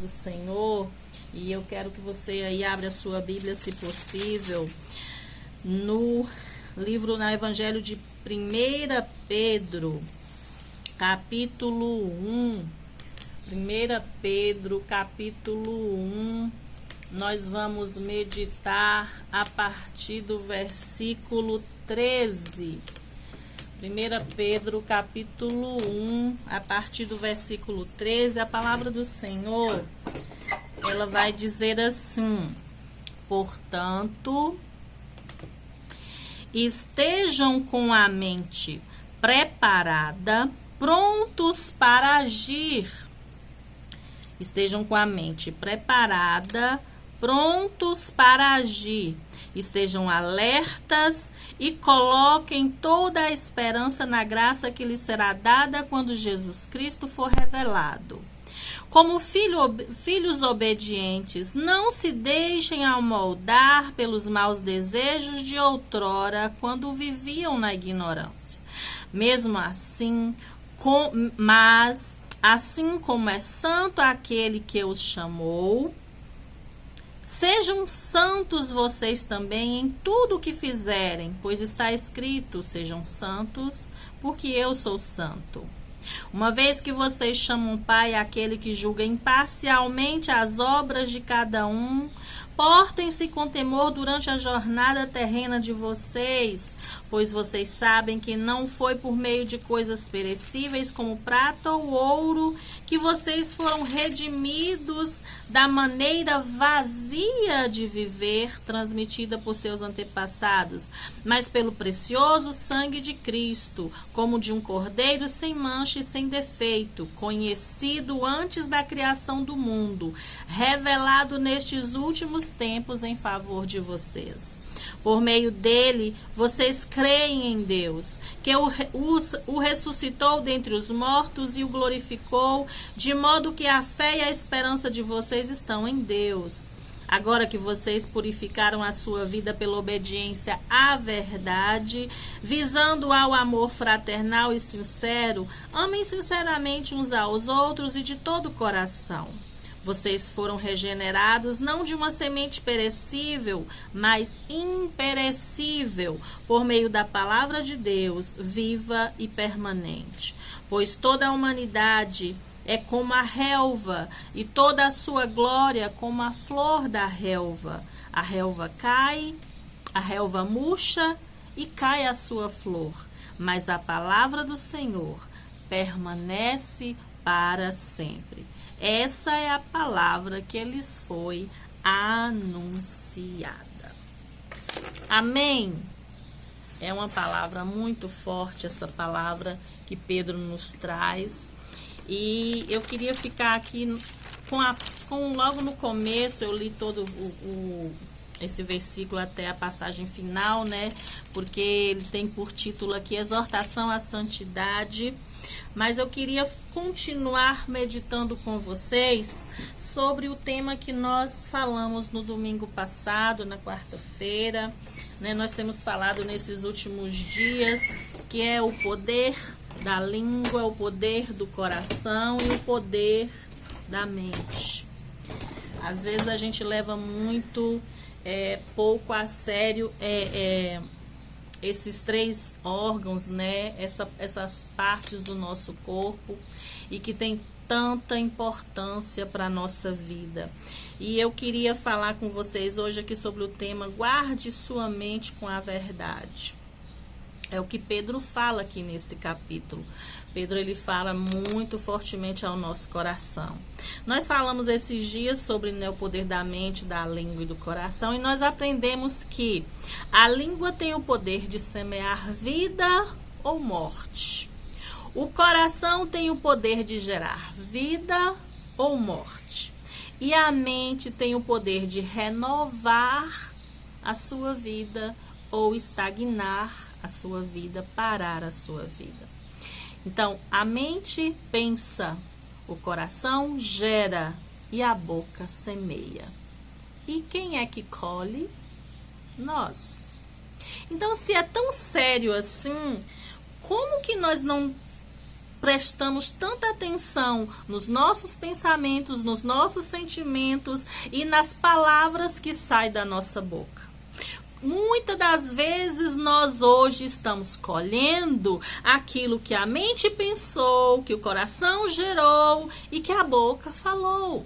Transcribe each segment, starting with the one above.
do Senhor. E eu quero que você aí abra a sua Bíblia, se possível, no Evangelho de 1 Pedro, capítulo 1. 1 Pedro, capítulo 1. Nós vamos meditar a partir do versículo 13. 1 Pedro, capítulo 1, a partir do versículo 13, a palavra do Senhor, ela vai dizer assim: portanto, estejam com a mente preparada, prontos para agir. Estejam com a mente preparada, prontos para agir. Estejam alertas e coloquem toda a esperança na graça que lhes será dada quando Jesus Cristo for revelado. Como filhos obedientes, não se deixem amoldar pelos maus desejos de outrora, quando viviam na ignorância. Mesmo assim, mas assim como é santo aquele que os chamou, sejam santos vocês também em tudo o que fizerem, pois está escrito: sejam santos, porque eu sou santo. Uma vez que vocês chamam Pai aquele que julga imparcialmente as obras de cada um, portem-se com temor durante a jornada terrena de vocês, pois vocês sabem que não foi por meio de coisas perecíveis como prata ou ouro que vocês foram redimidos da maneira vazia de viver transmitida por seus antepassados, mas pelo precioso sangue de Cristo, como de um cordeiro sem mancha e sem defeito, conhecido antes da criação do mundo, revelado nestes últimos tempos em favor de vocês. Por meio dele, vocês creem em Deus, que o ressuscitou dentre os mortos e o glorificou, de modo que a fé e a esperança de vocês estão em Deus. Agora que vocês purificaram a sua vida pela obediência à verdade, visando ao amor fraternal e sincero, amem sinceramente uns aos outros e de todo o coração. Vocês foram regenerados não de uma semente perecível, mas imperecível, por meio da palavra de Deus, viva e permanente. Pois toda a humanidade é como a relva, e toda a sua glória como a flor da relva. A relva cai, a relva murcha e cai a sua flor, mas a palavra do Senhor permanece para sempre. Essa é a palavra que lhes foi anunciada. Amém? É uma palavra muito forte, essa palavra que Pedro nos traz. E eu queria ficar aqui logo no começo, eu li todo esse versículo até a passagem final, né? Porque ele tem por título aqui Exortação à Santidade. Mas eu queria continuar meditando com vocês sobre o tema que nós falamos no domingo passado, na quarta-feira, né? Nós temos falado nesses últimos dias, que é o poder da língua, o poder do coração e o poder da mente. Às vezes a gente leva muito pouco a sério esses três órgãos, né? Essas partes do nosso corpo, e que tem tanta importância para a nossa vida. E eu queria falar com vocês hoje aqui sobre o tema Guarde sua mente com a verdade. É o que Pedro fala aqui nesse capítulo. Pedro, ele fala muito fortemente ao nosso coração. Nós falamos esses dias sobre, né, o poder da mente, da língua e do coração, e nós aprendemos que a língua tem o poder de semear vida ou morte. O coração tem o poder de gerar vida ou morte. E a mente tem o poder de renovar a sua vida ou estagnar a sua vida, parar a sua vida. Então, a mente pensa, o coração gera e a boca semeia. E quem é que colhe? Nós. Então, se é tão sério assim, como que nós não prestamos tanta atenção nos nossos pensamentos, nos nossos sentimentos e nas palavras que saem da nossa boca. Muitas das vezes nós hoje estamos colhendo aquilo que a mente pensou, que o coração gerou e que a boca falou.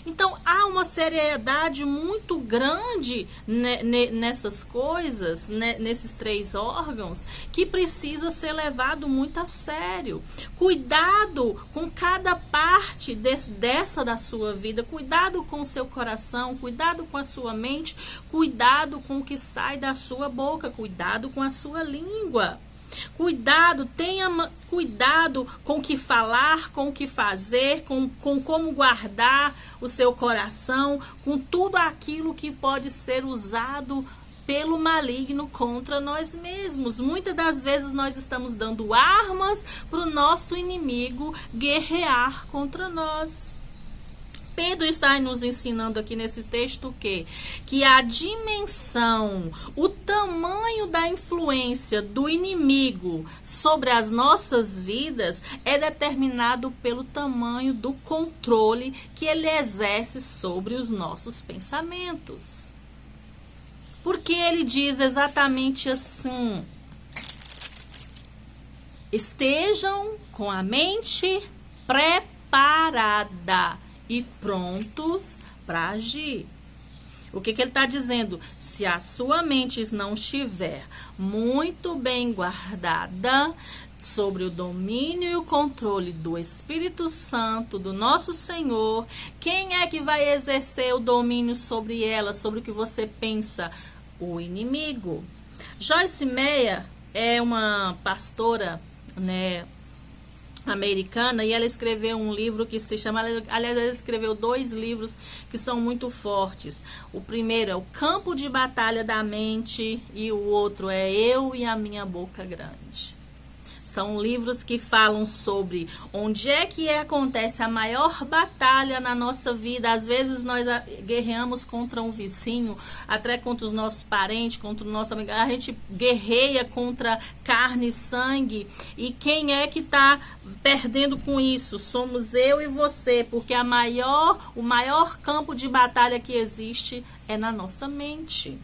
Então, há uma seriedade muito grande nessas coisas, nesses 3 órgãos, que precisa ser levado muito a sério. Cuidado com cada parte dessa da sua vida, cuidado com o seu coração, cuidado com a sua mente, cuidado com o que sai da sua boca, cuidado com a sua língua. Cuidado, tenha cuidado com o que falar, com o que fazer, com como guardar o seu coração, com tudo aquilo que pode ser usado pelo maligno contra nós mesmos. Muitas das vezes nós estamos dando armas para o nosso inimigo guerrear contra nós. Pedro está nos ensinando aqui nesse texto o quê? Que a dimensão, o tamanho da influência do inimigo sobre as nossas vidas é determinado pelo tamanho do controle que ele exerce sobre os nossos pensamentos. Porque ele diz exatamente assim: estejam com a mente preparada e prontos para agir. O que ele está dizendo? Se a sua mente não estiver muito bem guardada sobre o domínio e o controle do Espírito Santo, do nosso Senhor, quem é que vai exercer o domínio sobre ela, sobre o que você pensa? O inimigo. Joyce Meyer é uma pastora, americana, e ela escreveu um livro que se chama, aliás, ela escreveu 2 livros que são muito fortes. O primeiro é O Campo de Batalha da Mente e o outro é Eu e a Minha Boca Grande. São livros que falam sobre onde é que acontece a maior batalha na nossa vida. Às vezes nós guerreamos contra um vizinho, até contra os nossos parentes, contra o nosso amigo. A gente guerreia contra carne e sangue. E quem é que está perdendo com isso? Somos eu e você, porque o maior campo de batalha que existe é na nossa mente.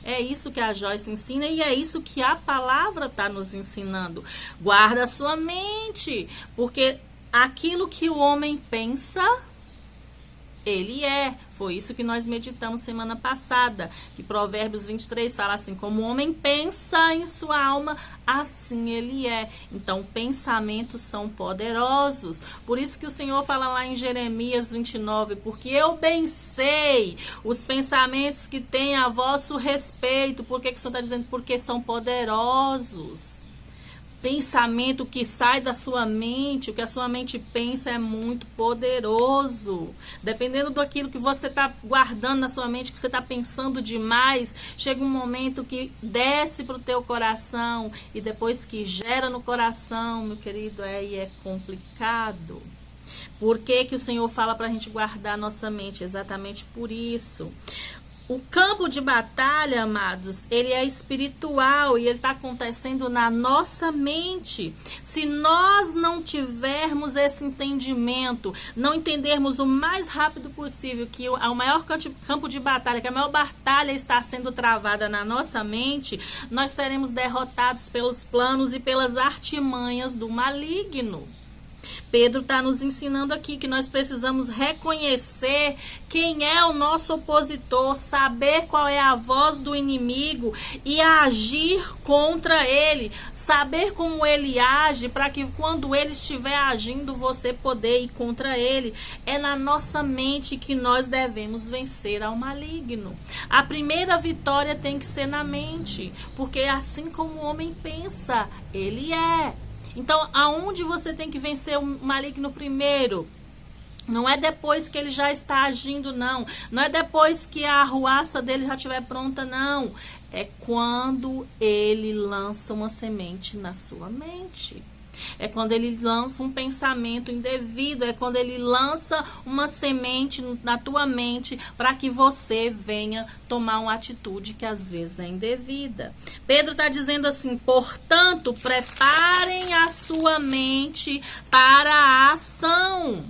É isso que a Joyce ensina e é isso que a palavra está nos ensinando. Guarda a sua mente, porque aquilo que o homem pensa, ele é. Foi isso que nós meditamos semana passada, que Provérbios 23 fala assim: como o homem pensa em sua alma, assim ele é. Então, pensamentos são poderosos. Por isso que o Senhor fala lá em Jeremias 29, porque eu bem sei os pensamentos que têm a vosso respeito. Por que o Senhor está dizendo? Porque são poderosos. Pensamento que sai da sua mente, o que a sua mente pensa é muito poderoso. Dependendo daquilo que você está guardando na sua mente, que você está pensando demais, chega um momento que desce para o teu coração e depois que gera no coração, meu querido, aí é complicado. Por que que o Senhor fala para a gente guardar a nossa mente? Exatamente por isso. O campo de batalha, amados, ele é espiritual e ele está acontecendo na nossa mente. Se nós não tivermos esse entendimento, não entendermos o mais rápido possível que o maior campo de batalha, que a maior batalha está sendo travada na nossa mente, nós seremos derrotados pelos planos e pelas artimanhas do maligno. Pedro está nos ensinando aqui que nós precisamos reconhecer quem é o nosso opositor, saber qual é a voz do inimigo e agir contra ele, saber como ele age para que quando ele estiver agindo você poder ir contra ele. É na nossa mente que nós devemos vencer ao maligno. A primeira vitória tem que ser na mente, porque assim como o homem pensa, ele é. Então, aonde você tem que vencer o maligno primeiro? Não é depois que ele já está agindo, não. Não é depois que a arruaça dele já estiver pronta, não. É quando ele lança uma semente na sua mente. É quando ele lança um pensamento indevido, é quando ele lança uma semente na tua mente para que você venha tomar uma atitude que às vezes é indevida. Pedro está dizendo assim: portanto, preparem a sua mente para a ação.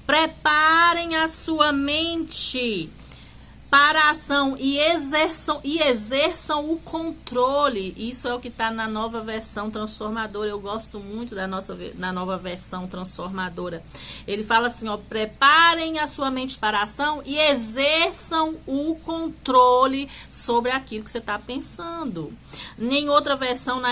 Preparem a sua mente para a ação e exerçam o controle. Isso é o que está na nova versão transformadora. Eu gosto muito da nova versão transformadora. Ele fala assim, ó: preparem a sua mente para a ação e exerçam o controle sobre aquilo que você está pensando. Em outra versão, na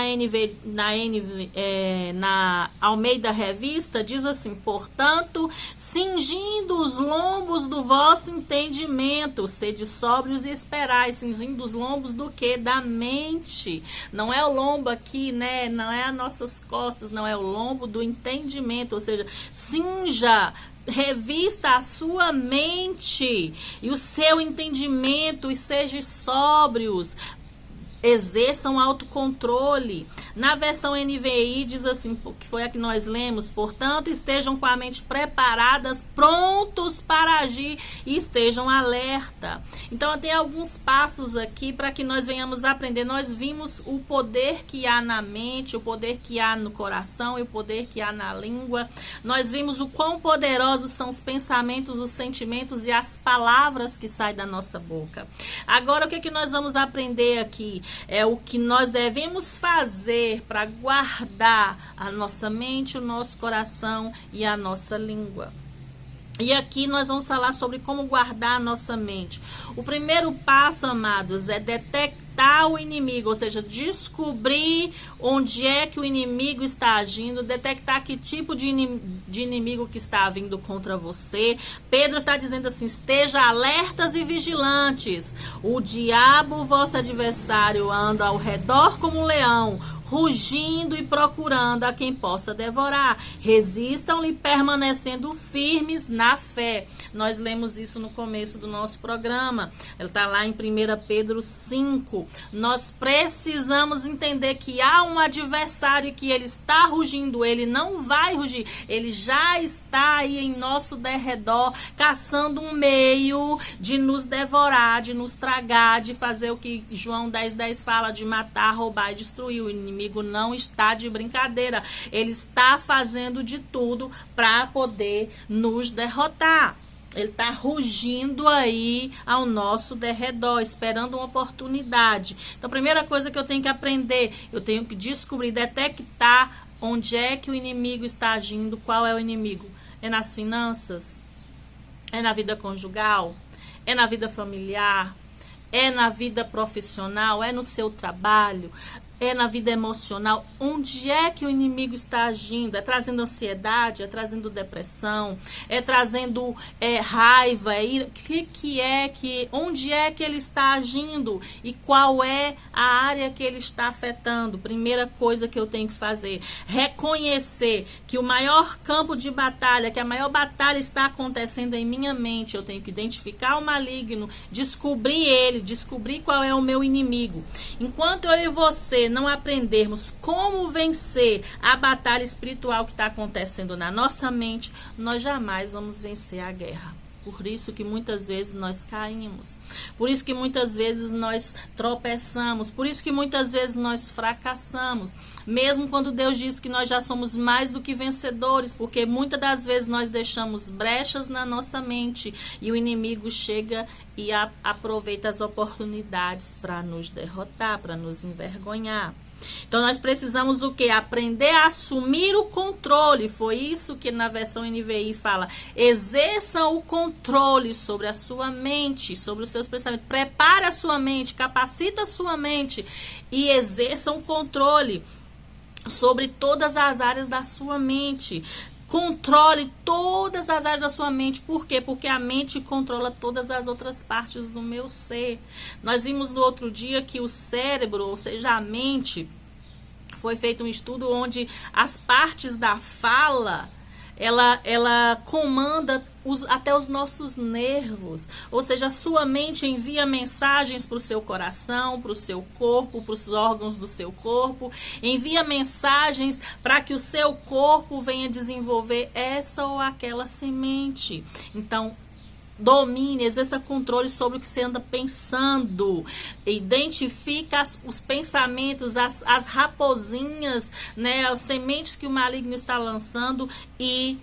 Almeida Revista, diz assim: portanto, cingindo os lombos do vosso entendimento, sede sóbrios e esperai. Cingindo os lombos do que? Da mente. Não é o lombo aqui, né? Não é as nossas costas, não, é o lombo do entendimento. Ou seja, cinja, revista a sua mente e o seu entendimento e sejam sóbrios. Exerçam autocontrole. Na versão NVI diz assim, que foi a que nós lemos: portanto, estejam com a mente preparadas, prontos para agir e estejam alerta. Então, tem alguns passos aqui para que nós venhamos aprender. Nós vimos o poder que há na mente, o poder que há no coração e o poder que há na língua. Nós vimos o quão poderosos são os pensamentos, os sentimentos e as palavras que saem da nossa boca. Agora, o que é que nós vamos aprender aqui? É o que nós devemos fazer para guardar a nossa mente, o nosso coração e a nossa língua. E aqui nós vamos falar sobre como guardar a nossa mente. O primeiro passo, amados, é detectar o inimigo, ou seja, descobrir onde é que o inimigo está agindo, detectar que tipo de inimigo que está vindo contra você. Pedro está dizendo assim: esteja alertas e vigilantes. O diabo, vosso adversário, anda ao redor como um leão, rugindo e procurando a quem possa devorar. Resistam-lhe, permanecendo firmes na fé. Nós lemos isso no começo do nosso programa. Ele está lá em 1 Pedro 5. Nós precisamos entender que há um adversário, que ele está rugindo. Ele não vai rugir. Ele já está aí em nosso derredor, caçando um meio de nos devorar, de nos tragar, de fazer o que João 10:10 fala, de matar, roubar e destruir. O inimigo não está de brincadeira. Ele está fazendo de tudo para poder nos derrotar. Ele está rugindo aí ao nosso derredor, esperando uma oportunidade. Então, a primeira coisa que eu tenho que aprender, eu tenho que descobrir, detectar onde é que o inimigo está agindo. Qual é o inimigo? É nas finanças? É na vida conjugal? É na vida familiar? É na vida profissional? É no seu trabalho? É na vida emocional? Onde é que o inimigo está agindo? É trazendo ansiedade? É trazendo depressão? É trazendo raiva? Onde é que ele está agindo? E qual é a área que ele está afetando? Primeira coisa que eu tenho que fazer: reconhecer que o maior campo de batalha, que a maior batalha está acontecendo em minha mente. Eu tenho que identificar o maligno, descobrir qual é o meu inimigo. Enquanto eu e você não aprendermos como vencer a batalha espiritual que está acontecendo na nossa mente, nós jamais vamos vencer a guerra. Por isso que muitas vezes nós caímos, por isso que muitas vezes nós tropeçamos, por isso que muitas vezes nós fracassamos, mesmo quando Deus diz que nós já somos mais do que vencedores, porque muitas das vezes nós deixamos brechas na nossa mente e o inimigo chega e aproveita as oportunidades para nos derrotar, para nos envergonhar. Então, nós precisamos o quê? Aprender a assumir o controle. Foi isso que na versão NVI fala. Exerça o controle sobre a sua mente, sobre os seus pensamentos. Prepare a sua mente, capacita a sua mente e exerça um controle sobre todas as áreas da sua mente. Controle todas as áreas da sua mente. Por quê? Porque a mente controla todas as outras partes do meu ser. Nós vimos no outro dia que o cérebro, ou seja, a mente, foi feito um estudo onde as partes da fala ela comanda até os nossos nervos. Ou seja, a sua mente envia mensagens para o seu coração, para o seu corpo, para os órgãos do seu corpo. Envia mensagens para que o seu corpo venha desenvolver essa ou aquela semente. Então, domine, exerça controle sobre o que você anda pensando. Identifica os pensamentos, as raposinhas, né, as sementes que o maligno está lançando e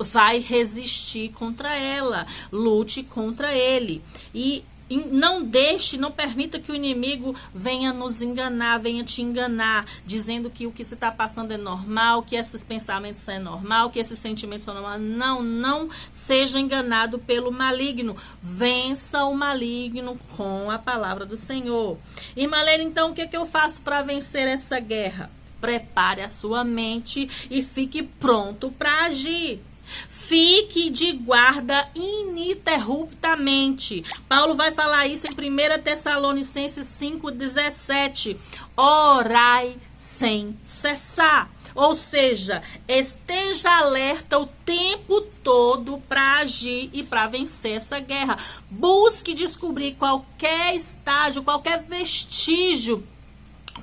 vai resistir contra ela. Lute contra ele. E não deixe, não permita que o inimigo venha nos enganar, venha te enganar, dizendo que o que você está passando é normal, que esses pensamentos são normal, que esses sentimentos são normais. Não seja enganado pelo maligno. Vença o maligno com a palavra do Senhor. Irmã Leila, então o que eu faço para vencer essa guerra? Prepare a sua mente e fique pronto para agir. Fique de guarda ininterruptamente. Paulo vai falar isso em 1 Tessalonicenses 5,17. Orai sem cessar. Ou seja, esteja alerta o tempo todo para agir e para vencer essa guerra. Busque descobrir qualquer estágio, qualquer vestígio,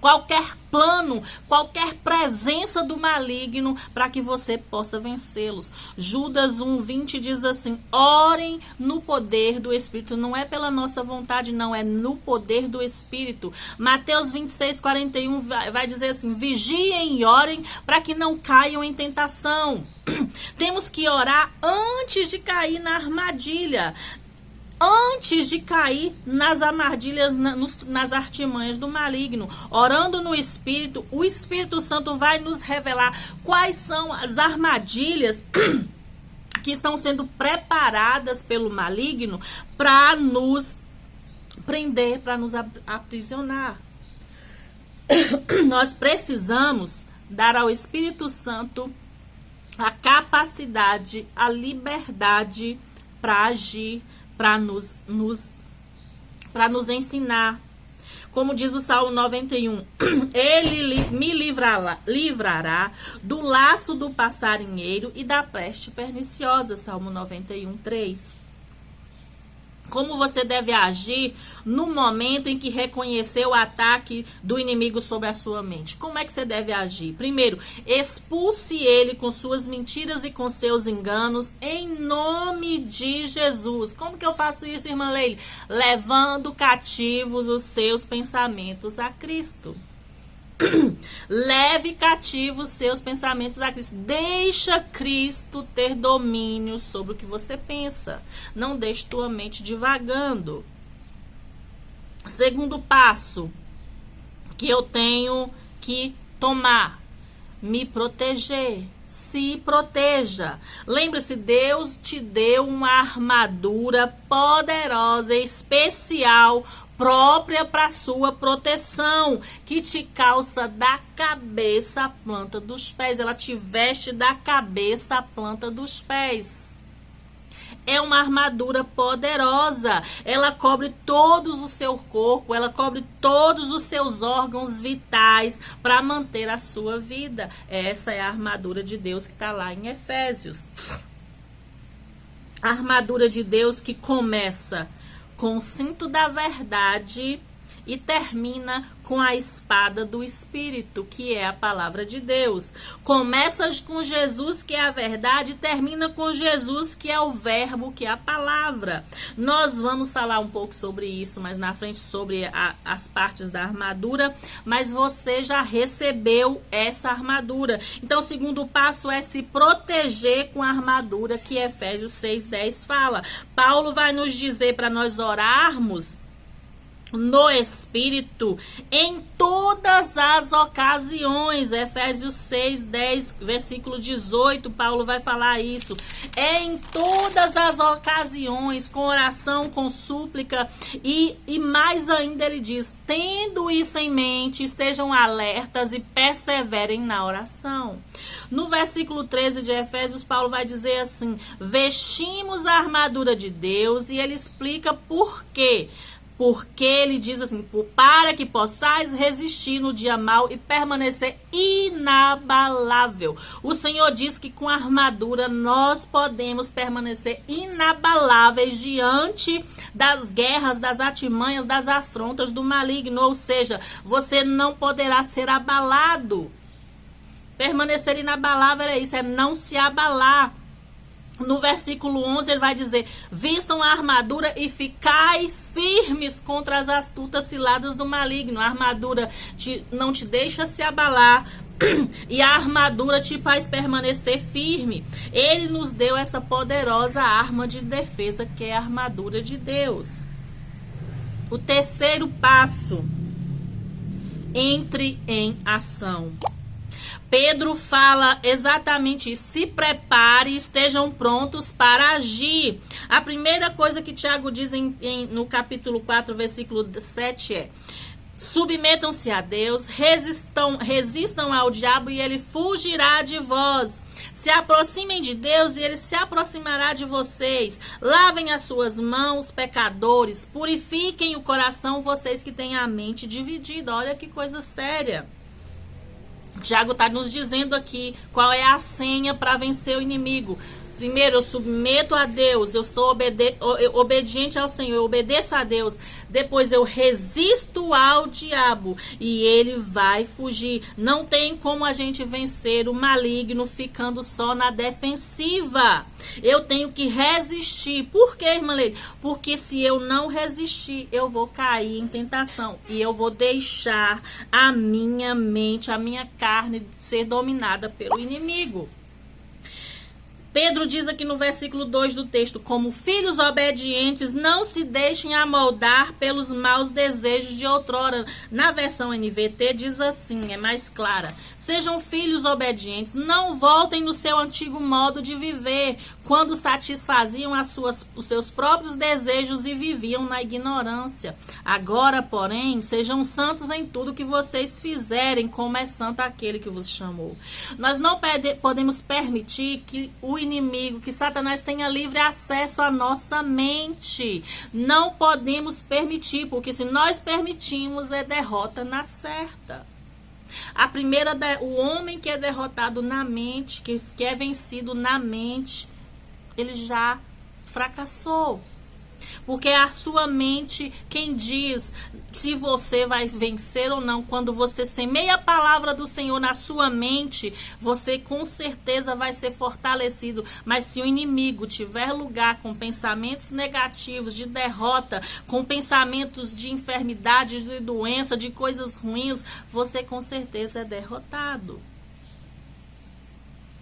qualquer plano, qualquer presença do maligno para que você possa vencê-los. Judas 1:20 diz assim: orem no poder do Espírito. Não é pela nossa vontade, não, é no poder do Espírito. Mateus 26:41 vai dizer assim: vigiem e orem para que não caiam em tentação. Temos que orar antes de cair na armadilha. Antes de cair nas armadilhas, nas artimanhas do maligno, orando no Espírito, o Espírito Santo vai nos revelar quais são as armadilhas que estão sendo preparadas pelo maligno para nos prender, para nos aprisionar. Nós precisamos dar ao Espírito Santo a capacidade, a liberdade para agir, para nos ensinar. Como diz o Salmo 91, ele me livrará do laço do passarinheiro e da peste perniciosa. Salmo 91:3. Como você deve agir no momento em que reconhecer o ataque do inimigo sobre a sua mente? Como é que você deve agir? Primeiro, expulse ele com suas mentiras e com seus enganos, em nome de Jesus. Como que eu faço isso, irmã Leila? Levando cativos os seus pensamentos a Cristo. Leve cativos seus pensamentos a Cristo. Deixa Cristo ter domínio sobre o que você pensa. Não deixe tua mente divagando. Segundo passo que eu tenho que tomar: me proteger. Se proteja. Lembre-se, Deus te deu uma armadura poderosa, especial, própria para sua proteção, que te calça da cabeça à planta dos pés. Ela te veste da cabeça à planta dos pés. É uma armadura poderosa. Ela cobre todo o seu corpo, ela cobre todos os seus órgãos vitais para manter a sua vida. Essa é a armadura de Deus que está lá em Efésios. A armadura de Deus que começa com o cinto da verdade e termina com a espada do Espírito, que é a palavra de Deus. Começa com Jesus, que é a verdade, e termina com Jesus, que é o verbo, que é a palavra. Nós vamos falar um pouco sobre isso mais na frente, sobre as partes da armadura, mas você já recebeu essa armadura. Então, o segundo passo é se proteger com a armadura que Efésios 6:10 fala. Paulo vai nos dizer para nós orarmos no Espírito em todas as ocasiões. Efésios 6:10, versículo 18, Paulo vai falar isso. É em todas as ocasiões, com oração, com súplica, e mais ainda ele diz: tendo isso em mente, estejam alertas e perseverem na oração. No versículo 13 de Efésios, Paulo vai dizer assim: vestimos a armadura de Deus, e ele explica por quê. Porque ele diz assim, para que possais resistir no dia mau e permanecer inabalável. O Senhor diz que com a armadura nós podemos permanecer inabaláveis diante das guerras, das artimanhas, das afrontas do maligno. Ou seja, você não poderá ser abalado. Permanecer inabalável é isso, é não se abalar. No versículo 11 ele vai dizer, vistam a armadura e ficai firmes contra as astutas ciladas do maligno. A armadura não te deixa se abalar e a armadura te faz permanecer firme. Ele nos deu essa poderosa arma de defesa que é a armadura de Deus. O terceiro passo, entre em ação. Pedro fala exatamente isso. Se prepare, estejam prontos para agir. A primeira coisa que Tiago diz no capítulo 4, versículo 7 é: submetam-se a Deus, resistam ao diabo e ele fugirá de vós. Se aproximem de Deus e ele se aproximará de vocês. Lavem as suas mãos, pecadores. Purifiquem o coração, vocês que têm a mente dividida. Olha que coisa séria. Tiago está nos dizendo aqui qual é a senha para vencer o inimigo. Primeiro, eu submeto a Deus, eu sou obediente ao Senhor, eu obedeço a Deus. Depois, eu resisto ao diabo e ele vai fugir. Não tem como a gente vencer o maligno ficando só na defensiva. Eu tenho que resistir. Por quê, irmã Leide? Porque se eu não resistir, eu vou cair em tentação e eu vou deixar a minha mente, a minha carne ser dominada pelo inimigo. Pedro diz aqui no versículo 2 do texto, como filhos obedientes, não se deixem amoldar pelos maus desejos de outrora. Na versão NVT diz assim, é mais clara. Sejam filhos obedientes, não voltem no seu antigo modo de viver, quando satisfaziam os seus próprios desejos e viviam na ignorância. Agora, porém, sejam santos em tudo que vocês fizerem, como é santo aquele que vos chamou. Nós não podemos permitir que o inimigo, que Satanás tenha livre acesso à nossa mente. Não podemos permitir, porque se nós permitimos, é derrota na certa. A primeira, o homem que é derrotado na mente, que é vencido na mente, ele já fracassou. Porque é a sua mente quem diz se você vai vencer ou não. Quando você semeia a palavra do Senhor na sua mente, você com certeza vai ser fortalecido. Mas se o inimigo tiver lugar com pensamentos negativos, de derrota, com pensamentos de enfermidade, de doença, de coisas ruins, você com certeza é derrotado.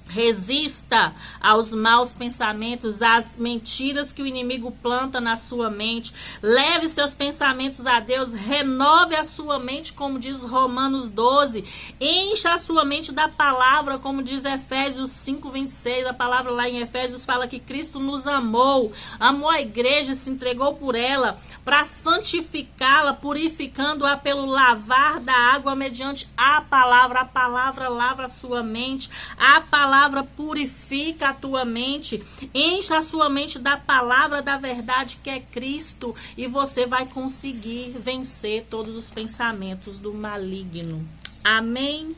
Resista aos maus pensamentos, às mentiras que o inimigo planta na sua mente. Leve seus pensamentos a Deus. Renove a sua mente, como diz Romanos 12. Encha a sua mente da palavra, como diz Efésios 5:26. A palavra lá em Efésios fala que Cristo nos amou. Amou a igreja e se entregou por ela para santificá-la, purificando-a pelo lavar da água mediante a palavra. A palavra lava a sua mente. A palavra purifica a tua mente. Encha a sua mente da palavra da verdade que é Cristo e você vai conseguir vencer todos os pensamentos do maligno. Amém?